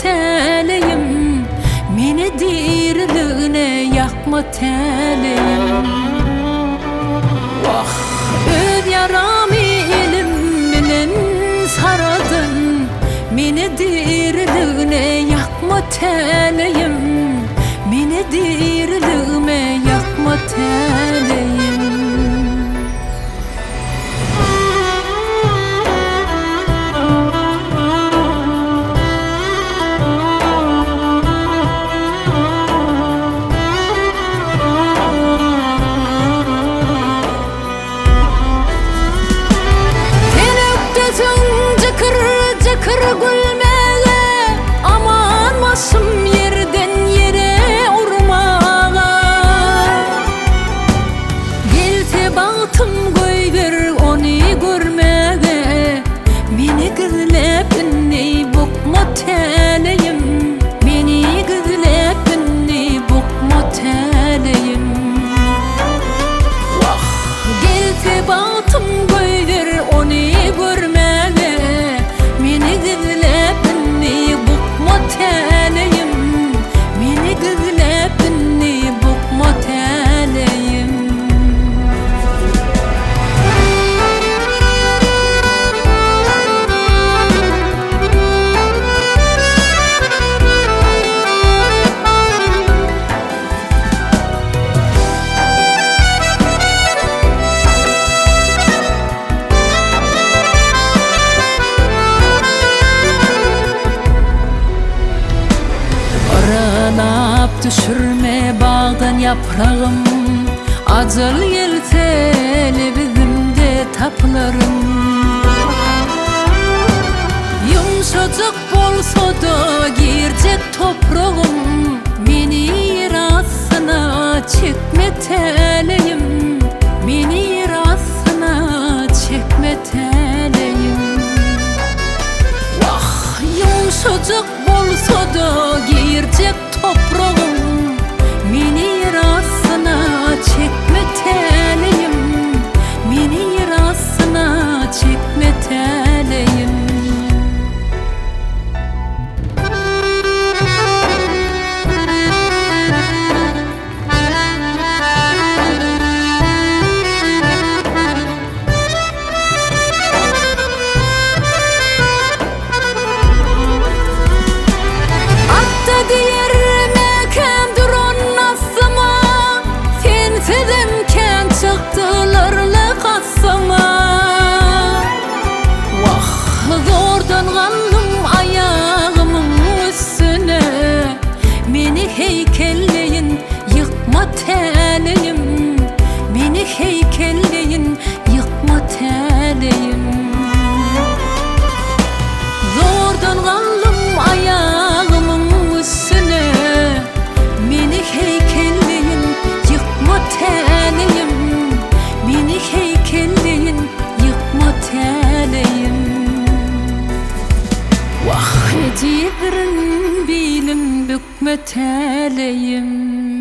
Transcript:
teleyim, meni diriliğine yakma teleyim. Vah, öz yaramı elim bilen saradın, meni diriliğine yakma teleyim, meni diriliğime yakma teleyim. Kır gülmeye aman masum yerden yere urmağa. Gelte baktım koy ver onu görmeye, meni gizlep inni bokma teleyim, meni gizlep inni bokma teleyim. Vah, gelte baktım koy ver onu görmeye, meni gizlep inni bukma teleyim, meni gizlep inni bukma teleyim. Düşürme bağdan yaprağım, acıl yelteli bizimde taplarım. Yumuşacık bolsa da girecek toprağım, meni yer astına çekme teleyim, meni yer astına çekme teleyim. Vah, yumuşacık bolsa da girecek toprağım, meni yer astına çekme teleyim, meni yer astına çekme teleyim. Atta diye çıktılarla kasama. Vah, zordan kaldım ayağımın üstüne, meni heykelleyin yıkma teleyim, meni heykelleyin yıkma teleyim. Zordan kaldım ayağımın üstüne, meni heykelleyin yıkma teleyim, meni heykelleyin yıkma teleyim. Vah, ecibirin bilim bükme teleyim.